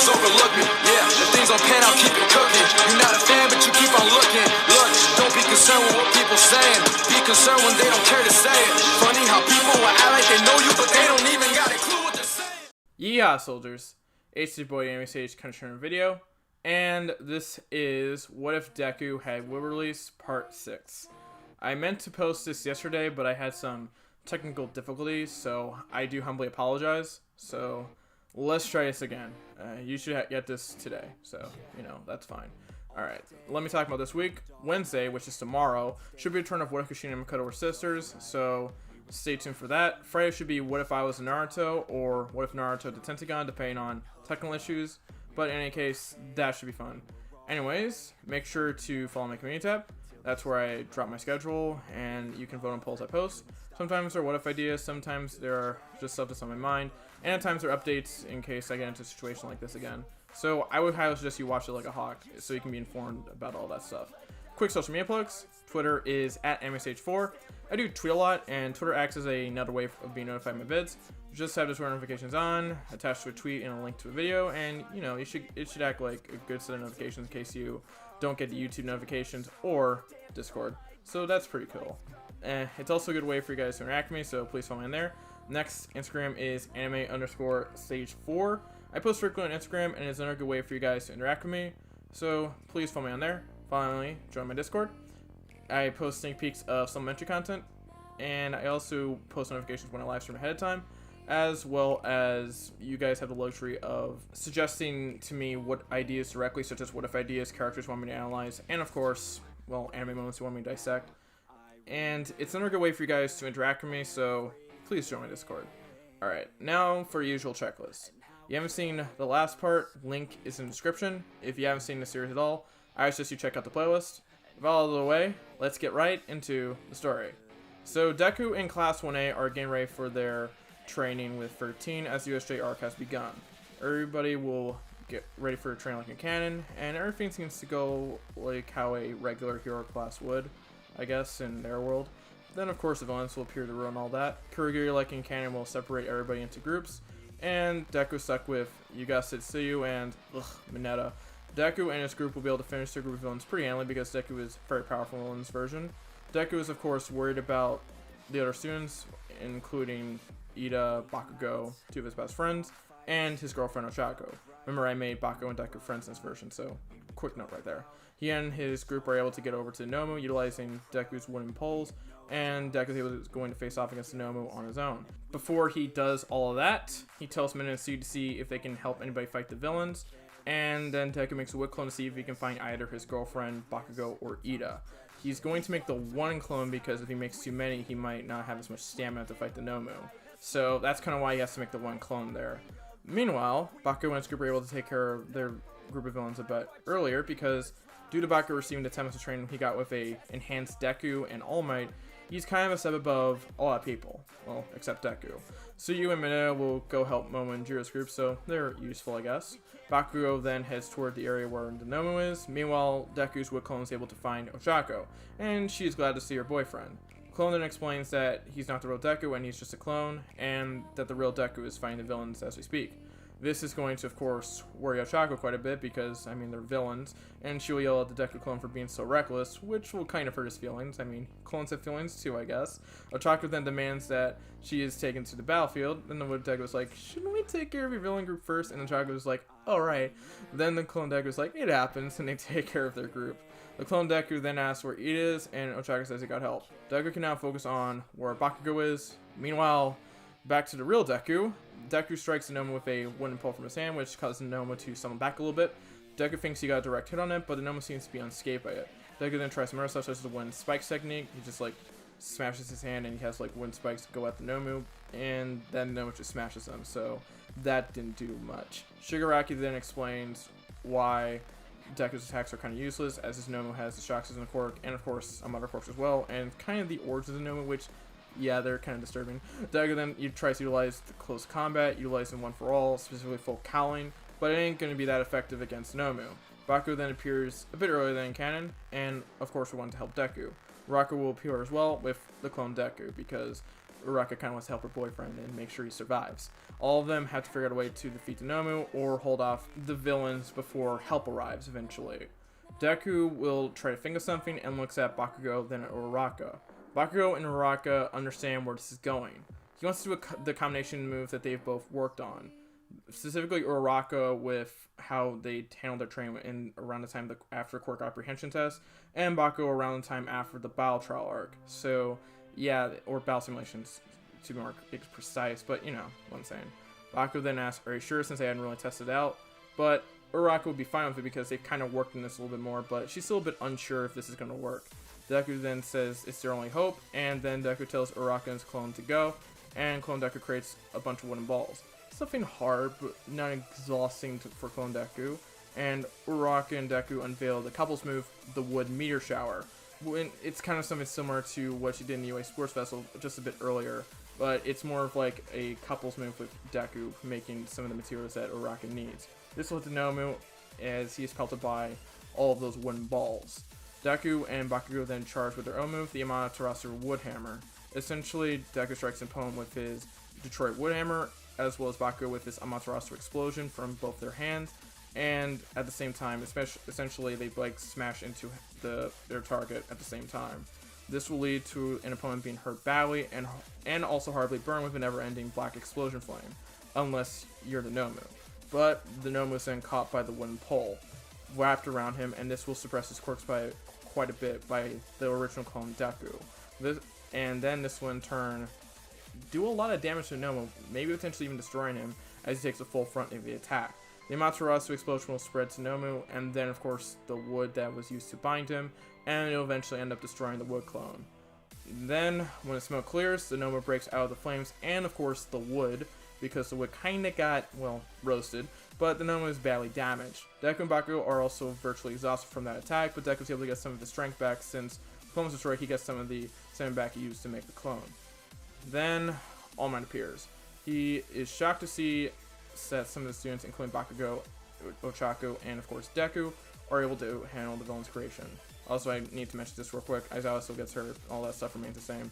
just overlook me. Yeah, if things don't pan out, keep it cooking. You're not a fan, but you keep on looking. Look, don't be concerned with what people saying. Be concerned when they don't care to say it. Funny how people will act like they know you, but they don't even got a clue what they're saying. Yeehaw, soldiers. It's your boy Anime Sage Country Video, and this is What If Deku Had Will Release Part 6. I meant to post this yesterday, but I had some technical difficulties, so I do humbly apologize. So let's try this again. You should get this today, so that's fine. Alright, let me talk about this week. Wednesday, which is tomorrow, should be a return of What If Kushina and Makoto were sisters, so stay tuned for that. Friday should be What If I Was Naruto, or What If Naruto did Tentagon, depending on technical issues. But in any case, that should be fun. Anyways, make sure to follow my community tab. That's where I drop my schedule, and you can vote on polls I post. Sometimes they're what if ideas, sometimes they're just stuff that's on my mind, and at times they're updates in case I get into a situation like this again. So I would highly suggest you watch it like a hawk, so you can be informed about all that stuff. Quick social media plugs. Twitter is @AnimeStage4. I do tweet a lot, and Twitter acts as another way of being notified of my vids. Just have the Twitter notifications on, attached to a tweet and a link to a video, and it should act like a good set of notifications in case you don't get the YouTube notifications or Discord. So that's pretty cool. It's also a good way for you guys to interact with me, so please follow me on there. Next, Instagram is anime_stage4. I post frequently on Instagram, and it's another good way for you guys to interact with me. So please follow me on there. Finally, join my Discord. I post sneak peeks of supplementary content, and I also post notifications when I live stream ahead of time, as well as you guys have the luxury of suggesting to me what ideas directly, such as what if ideas, characters you want me to analyze, and of course, well, anime moments you want me to dissect. And it's another good way for you guys to interact with me, so please join my Discord. Alright, now for your usual checklist. You haven't seen the last part, link is in the description. If you haven't seen the series at all, I suggest you check out the playlist. With all out of the way, let's get right into the story. So Deku and Class 1A are getting ready for their training with 13 as the USJ arc has begun. Everybody will get ready for a training like a cannon, and everything seems to go like how a regular hero class would, I guess, in their world. Then of course the villains will appear to ruin all that. Kurogiri, like in canon, will separate everybody into groups, and Deku stuck with, you guessed it, Tsuyu and Mineta. Deku and his group will be able to finish their group of villains pretty handily because Deku is very powerful in this version. Deku is of course worried about the other students, including Ida, Bakugo, two of his best friends, and his girlfriend Ochako. Remember, I made Bakugo and Deku friends in this version, so quick note right there. He and his group are able to get over to Nomu utilizing Deku's wooden poles, and Deku is going to face off against Nomu on his own. Before he does all of that, he tells Min and Tsuyu to see if they can help anybody fight the villains, and then Deku makes a wood clone to see if he can find either his girlfriend, Bakugo, or Ida. He's going to make the one clone because if he makes too many, he might not have as much stamina to fight the Nomu. So that's kind of why he has to make the one clone there. Meanwhile, Bakugo and his group are able to take care of their group of villains a bit earlier because due to Bakugo receiving the 10 months of training he got with a enhanced Deku and All Might, he's kind of a step above a lot of people. Well, except Deku. Tsuyu and Mineta will go help Momo and Jiro's group, so they're useful, I guess. Bakugo then heads toward the area where the Nomu is. Meanwhile, Deku's wood clone is able to find Ochako, and she's glad to see her boyfriend. Clone then explains that he's not the real Deku and he's just a clone, and that the real Deku is fighting the villains as we speak. This is going to, of course, worry Ochako quite a bit because, they're villains, and she'll yell at the Deku clone for being so reckless, which will kind of hurt his feelings. Clones have feelings too, I guess. Ochako then demands that she is taken to the battlefield, and the wood Deku is like, shouldn't we take care of your villain group first? And Ochako is like, alright. Then the clone Deku is like, it happens, and they take care of their group. The clone Deku then asks where Ida is, and Ochako says he got help. Deku can now focus on where Bakugo is. Meanwhile, back to the real Deku. Deku strikes the Nomu with a wooden pole from his hand, which causes the Nomu to summon back a little bit. Deku thinks he got a direct hit on it, but the Nomu seems to be unscathed by it. Deku then tries some other stuff, such as the wooden spikes technique. He just smashes his hand, and he has wooden spikes go at the Nomu, and then the Nomu just smashes them, so that didn't do much. Shigaraki then explains why Deku's attacks are kind of useless, as his Nomu has the Shocks in the quirk, and of course a Mother Quirk as well, and kind of the origins of the Nomu, which, yeah, they're kind of disturbing. Deku then tries to utilize the close combat, utilizing one for all, specifically full cowling, but it ain't going to be that effective against Nomu. Bakugo then appears a bit earlier than in canon, and of course we want to help Deku. Uraraka will appear as well with the clone Deku, because Uraraka kind of wants to help her boyfriend and make sure he survives. All of them have to figure out a way to defeat the Nomu or hold off the villains before help arrives eventually. Deku will try to think of something and looks at Bakugo, then at Uraraka. Bakugo and Uraraka understand where this is going. He wants to do the combination move that they've both worked on. Specifically Uraraka with how they handled their training in around the time after Quirk Apprehension Test, and Bakugo around the time after the Battle Trial arc. So yeah, or Battle Simulations to be more precise, but you know what I'm saying. Bakugo then asks, "Are you sure?" since they hadn't really tested it out, but Uraraka would be fine with it because they've kind of worked in this a little bit more, but she's still a bit unsure if this is going to work. Deku then says it's their only hope, and then Deku tells Uraraka and his clone to go, and Clone Deku creates a bunch of wooden balls. Something hard, but not exhausting for Clone Deku, and Uraraka and Deku unveil the couples move, the Wood Meteor Shower. It's kind of something similar to what she did in the UA Sports Festival just a bit earlier, but it's more of like a couples move with Deku making some of the materials that Uraraka needs. This will hit the Nomu as he is pelted by all of those wooden balls. Deku and Bakugo then charge with their own move, the Amaterasu Wood Hammer. Essentially, Deku strikes an opponent with his Detroit Wood Hammer, as well as Bakugo with his Amaterasu Explosion from both their hands, and at the same time, essentially they like smash into their target at the same time. This will lead to an opponent being hurt badly and also horribly burned with a never-ending black explosion flame, unless you're the Nomu. But the Nomu is then caught by the wooden pole, wrapped around him, and this will suppress his quirks by quite a bit by the original clone Deku. And then this will in turn do a lot of damage to Nomu, maybe potentially even destroying him as he takes a full front of the attack. The Amaterasu Explosion will spread to Nomu, and then of course the wood that was used to bind him, and it'll eventually end up destroying the wood clone. Then, when the smoke clears, the Nomu breaks out of the flames, and of course the wood, because the wood kinda got, well, roasted, but the Nomu is badly damaged. Deku and Bakugo are also virtually exhausted from that attack, but Deku's able to get some of his strength back since the clone was destroyed. He gets some of the stamina back he used to make the clone. Then, All Might appears. He is shocked to see that some of the students, including Bakugo, Ochako, and of course Deku, are able to handle the villain's creation. Also, I need to mention this real quick. Aizawa still gets hurt. All that stuff remains the same.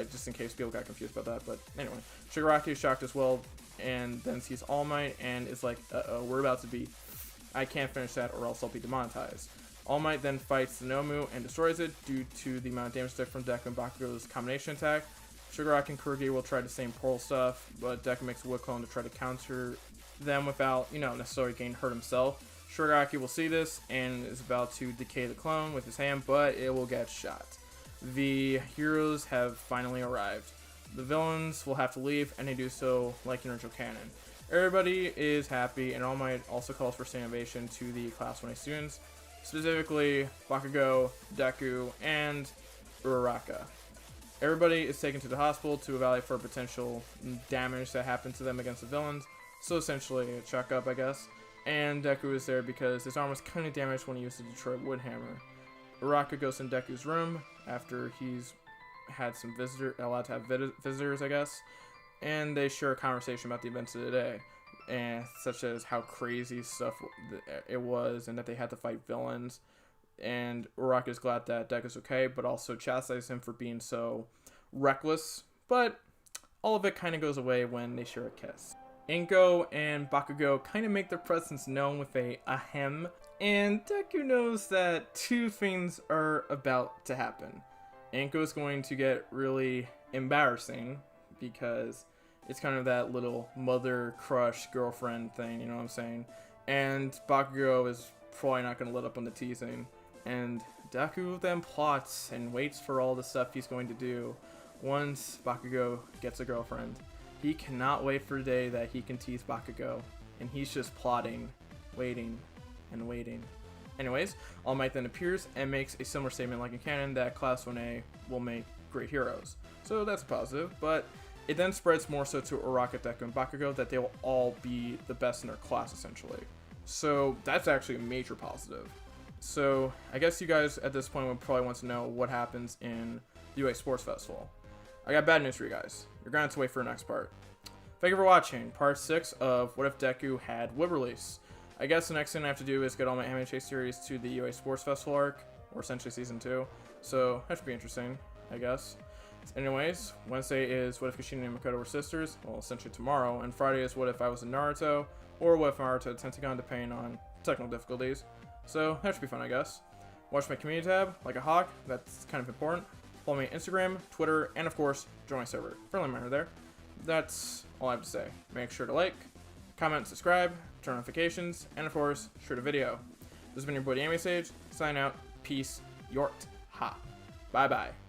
Just in case people got confused about that. But anyway, Shigaraki is shocked as well, and then sees All Might and is like, uh-oh, we're about to be... I can't finish that or else I'll be demonetized. All Might then fights the Nomu and destroys it due to the amount of damage took from Deku and Bakugo's combination attack. Shigaraki and Kurogi will try the same portal stuff, but Deku makes a wood clone to try to counter them without, necessarily getting hurt himself. Shigaraki will see this and is about to decay the clone with his hand, but it will get shot. The heroes have finally arrived. The villains will have to leave, and they do so like an original canon. Everybody is happy, and All Might also calls for state innovation to the Class 1A students, specifically Bakugo, Deku, and Uraraka. Everybody is taken to the hospital to evaluate for potential damage that happened to them against the villains, so essentially a checkup, I guess. And Deku is there because his arm was kind of damaged when he used the Detroit Wood Hammer. Uraraka goes in Deku's room after he's had some allowed to have visitors, I guess, and they share a conversation about the events of the day, and such as how crazy stuff it was, and that they had to fight villains. And Uraraka is glad that Deku's okay, but also chastises him for being so reckless. But all of it kind of goes away when they share a kiss. Inko and Bakugo kind of make their presence known with a ahem, and Deku knows that two things are about to happen. Inko is going to get really embarrassing because it's kind of that little mother crush girlfriend thing, you know what I'm saying? And Bakugo is probably not going to let up on the teasing. And Deku then plots and waits for all the stuff he's going to do once Bakugo gets a girlfriend. He cannot wait for the day that he can tease Bakugo, and he's just plotting, waiting, and waiting. Anyways, All Might then appears and makes a similar statement like in canon that Class 1A will make great heroes. So that's positive, but it then spreads more so to Uraraka, Deku, and Bakugo that they will all be the best in their class, essentially. So that's actually a major positive. So I guess you guys at this point would probably want to know what happens in the UA Sports Festival. I got bad news for you guys. You're going to have to wait for the next part. Thank you for watching part 6 of What If Deku Had Wood Release. I guess the next thing I have to do is get all my anime chase series to the UA Sports Festival arc, or essentially Season 2. So that should be interesting, I guess. Anyways, Wednesday is what if Kushina and Makoto were sisters? Well, essentially tomorrow. And Friday is what if I was in Naruto, or what if Naruto had Tentagon, depending on technical difficulties. So that should be fun, I guess. Watch my community tab, like a hawk. That's kind of important. Follow me on Instagram, Twitter, and of course, join my server. Friendly reminder there. That's all I have to say. Make sure to like, comment, subscribe, turn on notifications, and of course, share the video. This has been your boy, the Anime Sage. Sign out. Peace. Yort. Ha. Bye-bye.